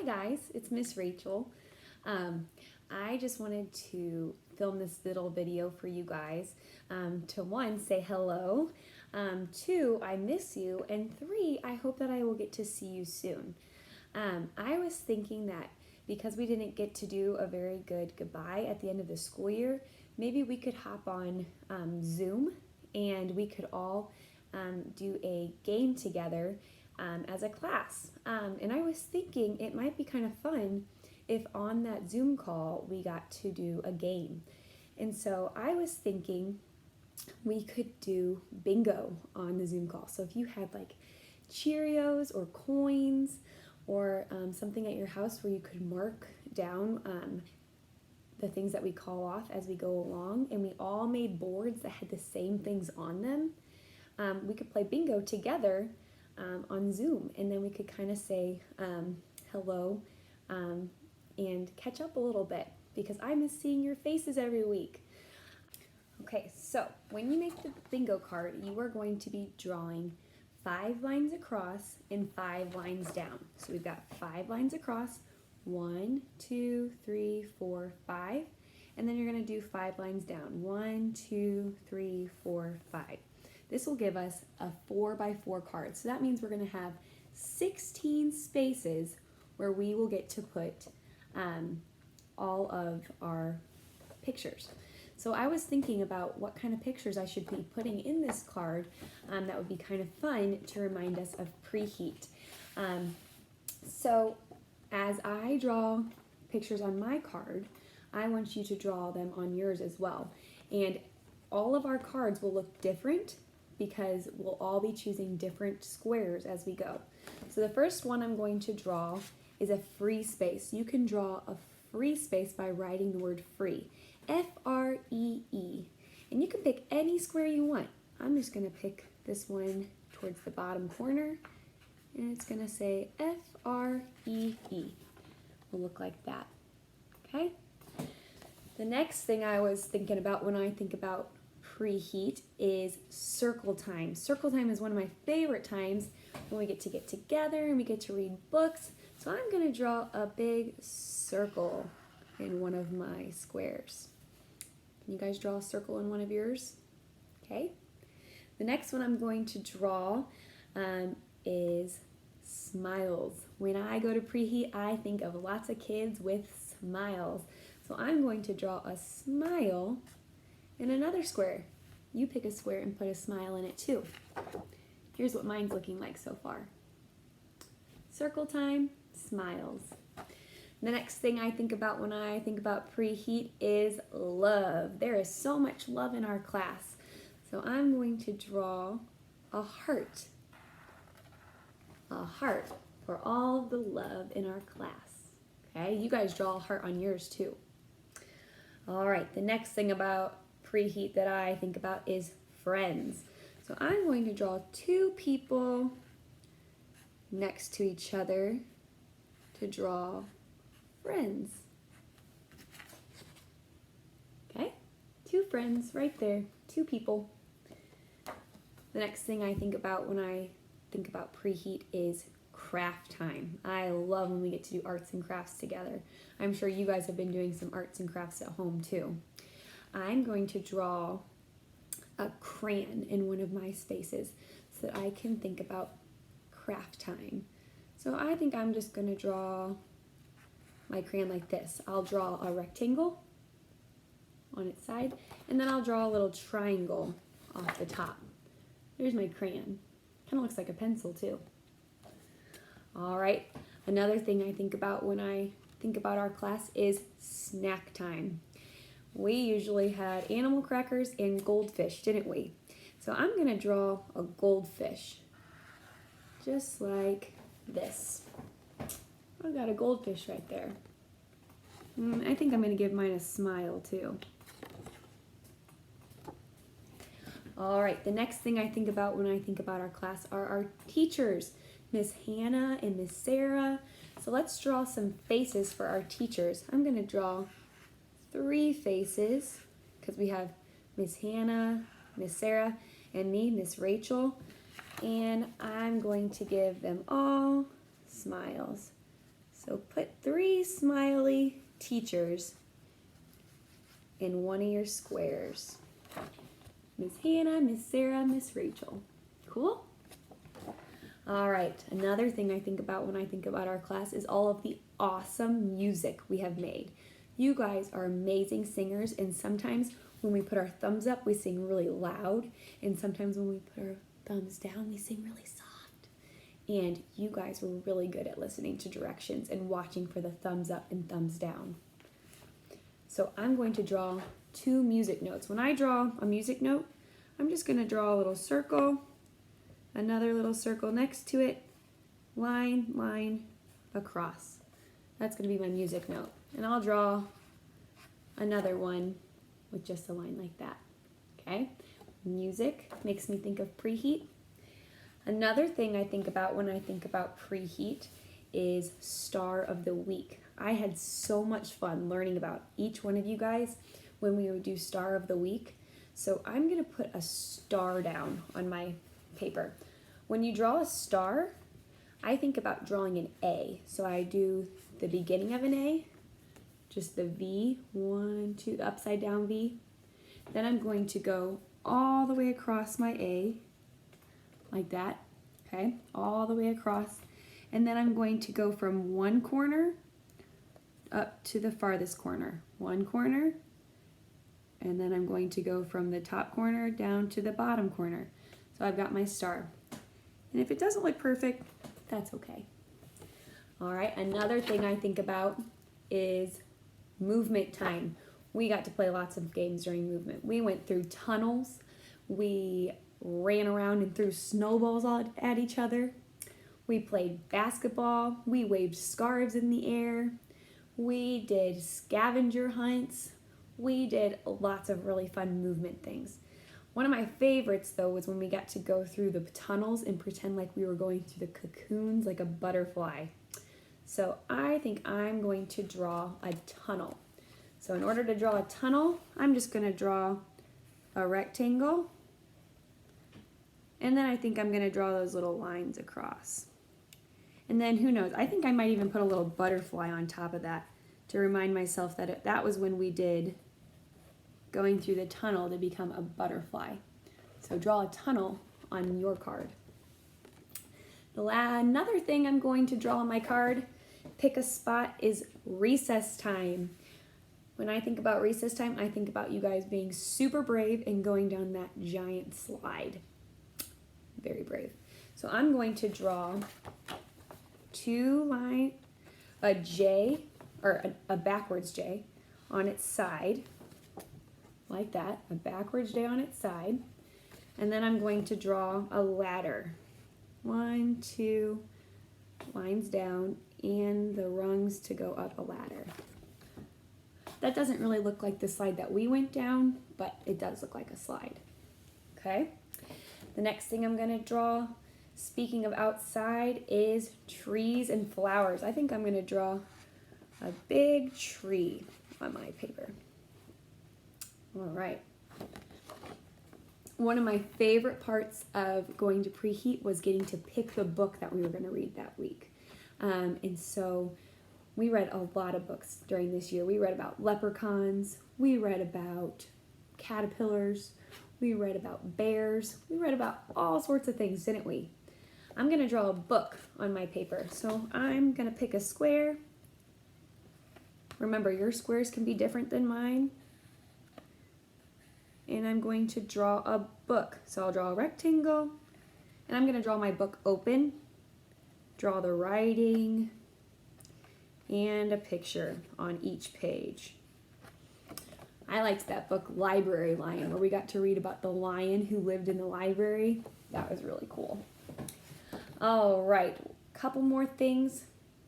Hi guys, it's Miss Rachel. I just wanted to film this little video for you guys to one, say hello, two, I miss you, and three, I hope that I will get to see you soon. I was thinking that because we didn't get to do a very good goodbye at the end of the school year, maybe we could hop on Zoom and we could all do a game together as a class. And I was thinking it might be kind of fun if on that Zoom call we got to do a game. And so I was thinking we could do bingo on the Zoom call. So if you had like Cheerios or coins or something at your house where you could mark down the things that we call off as we go along, and we all made boards that had the same things on them, we could play bingo together on Zoom, and then we could kind of say hello and catch up a little bit because I miss seeing your faces every week. Okay, so when you make the bingo card, you are going to be drawing 5 lines across and 5 lines down. So we've got 5 lines across, 1, 2, 3, 4, 5, and then you're going to do 5 lines down, 1, 2, 3, 4, 5. This will give us a 4x4 card. So that means we're going to have 16 spaces where we will get to put all of our pictures. So I was thinking about what kind of pictures I should be putting in this card that would be kind of fun to remind us of preheat. So as I draw pictures on my card, I want you to draw them on yours as well. And all of our cards will look different because we'll all be choosing different squares as we go. So the first one I'm going to draw is a free space. You can draw a free space by writing the word free, F-R-E-E. And you can pick any square you want. I'm just gonna pick this one towards the bottom corner, and it's gonna say F-R-E-E. Will look like that, okay? The next thing I was thinking about when I think about preheat is circle time. Circle time is one of my favorite times when we get together and we get to read books. So I'm going to draw a big circle in one of my squares. Can you guys draw a circle in one of yours? Okay. The next one I'm going to draw is smiles. When I go to preheat, I think of lots of kids with smiles. So I'm going to draw a smile in another square. You pick a square and put a smile in it too. Here's what mine's looking like so far. Circle time, smiles. The next thing I think about when I think about preheat is love. There is so much love in our class. So I'm going to draw a heart. A heart for all the love in our class. Okay, you guys draw a heart on yours too. All right, the next thing about preheat that I think about is friends. So I'm going to draw 2 people next to each other to draw friends. Okay, 2 friends right there, 2 people. The next thing I think about when I think about preheat is craft time. I love when we get to do arts and crafts together. I'm sure you guys have been doing some arts and crafts at home too. I'm going to draw a crayon in one of my spaces so that I can think about craft time. So I think I'm just going to draw my crayon like this. I'll draw a rectangle on its side, and then I'll draw a little triangle off the top. There's my crayon. Kind of looks like a pencil too. All right, another thing I think about when I think about our class is snack time. We usually had animal crackers and goldfish, didn't we? So I'm going to draw a goldfish, just like this. I've got a goldfish right there. I think I'm going to give mine a smile too. All right, the next thing I think about when I think about our class are our teachers, Miss Hannah and Miss Sarah. So let's draw some faces for our teachers. I'm going to draw 3 faces because we have Miss Hannah, Miss Sarah, and me, Miss Rachel. And I'm going to give them all smiles. So put 3 smiley teachers in one of your squares. Miss Hannah, Miss Sarah, Miss Rachel. Cool? All right, another thing I think about when I think about our class is all of the awesome music we have made. You guys are amazing singers, and sometimes when we put our thumbs up, we sing really loud, and sometimes when we put our thumbs down, we sing really soft. And you guys were really good at listening to directions and watching for the thumbs up and thumbs down. So I'm going to draw 2 music notes. When I draw a music note, I'm just going to draw a little circle, another little circle next to it, line, line, across. That's going to be my music note. And I'll draw another one with just a line like that. Okay? Music makes me think of preheat. Another thing I think about when I think about preheat is Star of the Week. I had so much fun learning about each one of you guys when we would do Star of the Week. So I'm going to put a star down on my paper. When you draw a star, I think about drawing an A. So I do the beginning of an A, just the V, 1, 2, the upside down V. Then I'm going to go all the way across my A, like that, okay, all the way across. And then I'm going to go from one corner up to the farthest corner. One corner, and then I'm going to go from the top corner down to the bottom corner. So I've got my star. And if it doesn't look perfect, that's okay. All right, another thing I think about is movement time. We got to play lots of games during movement. We went through tunnels. We ran around and threw snowballs at each other. We played basketball. We waved scarves in the air. We did scavenger hunts. We did lots of really fun movement things. One of my favorites, though, was when we got to go through the tunnels and pretend like we were going through the cocoons like a butterfly. So I think I'm going to draw a tunnel. So in order to draw a tunnel, I'm just going to draw a rectangle. And then I think I'm going to draw those little lines across. And then who knows, I think I might even put a little butterfly on top of that to remind myself that that was when we did going through the tunnel to become a butterfly. So draw a tunnel on your card. Another thing I'm going to draw on my card, pick a spot, is recess time. When I think about recess time, I think about you guys being super brave and going down that giant slide. Very brave. So I'm going to draw a J, or a backwards J on its side, like that, a backwards J on its side. And then I'm going to draw a ladder. 1, 2 lines down and the rungs to go up a ladder. That doesn't really look like the slide that we went down, but it does look like a slide. Okay? The next thing I'm going to draw, speaking of outside, is trees and flowers. I think I'm going to draw a big tree on my paper. All right. One of my favorite parts of going to preheat was getting to pick the book that we were going to read that week. And so we read a lot of books during this year. We read about leprechauns. We read about caterpillars. We read about bears. We read about all sorts of things, didn't we? I'm going to draw a book on my paper. So I'm going to pick a square. Remember, your squares can be different than mine. And I'm going to draw a book. So I'll draw a rectangle, and I'm going to draw my book open, draw the writing, and a picture on each page. I liked that book, Library Lion, where we got to read about the lion who lived in the library. That was really cool. All right, a couple more things.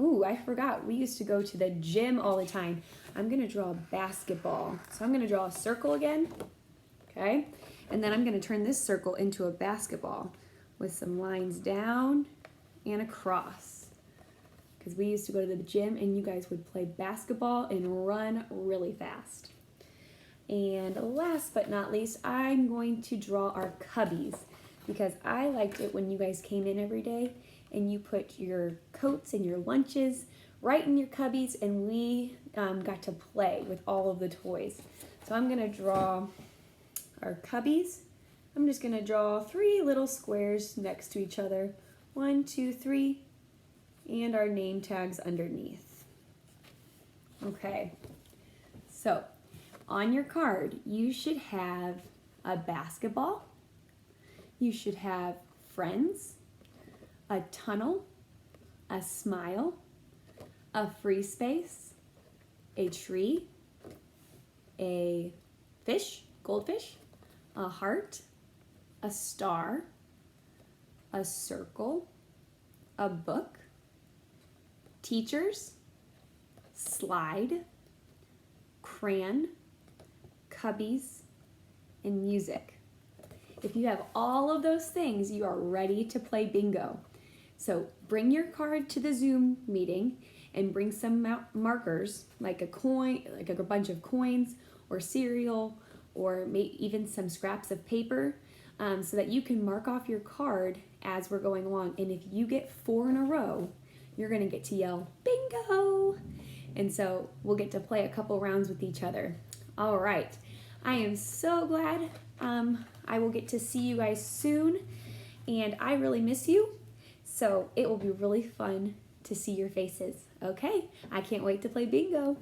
Ooh, I forgot. We used to go to the gym all the time. I'm going to draw a basketball. So I'm going to draw a circle again. Okay, and then I'm going to turn this circle into a basketball with some lines down and across. Because we used to go to the gym and you guys would play basketball and run really fast. And last but not least, I'm going to draw our cubbies because I liked it when you guys came in every day and you put your coats and your lunches right in your cubbies, and we got to play with all of the toys. So I'm gonna draw our cubbies. I'm just gonna draw 3 little squares next to each other. 1, 2, 3, and our name tags underneath. Okay, so on your card, you should have a basketball, you should have friends, a tunnel, a smile, a free space, a tree, a fish, goldfish, a heart, a star, a circle, a book, teachers, slide, crayon, cubbies, and music. If you have all of those things, you are ready to play bingo. So bring your card to the Zoom meeting and bring some markers, like a coin, like a bunch of coins or cereal, or even some scraps of paper, so that you can mark off your card as we're going along. And if you get 4 in a row, you're gonna get to yell bingo. And so we'll get to play a couple rounds with each other. All right, I am so glad I will get to see you guys soon, and I really miss you. So it will be really fun to see your faces. Okay, I can't wait to play bingo.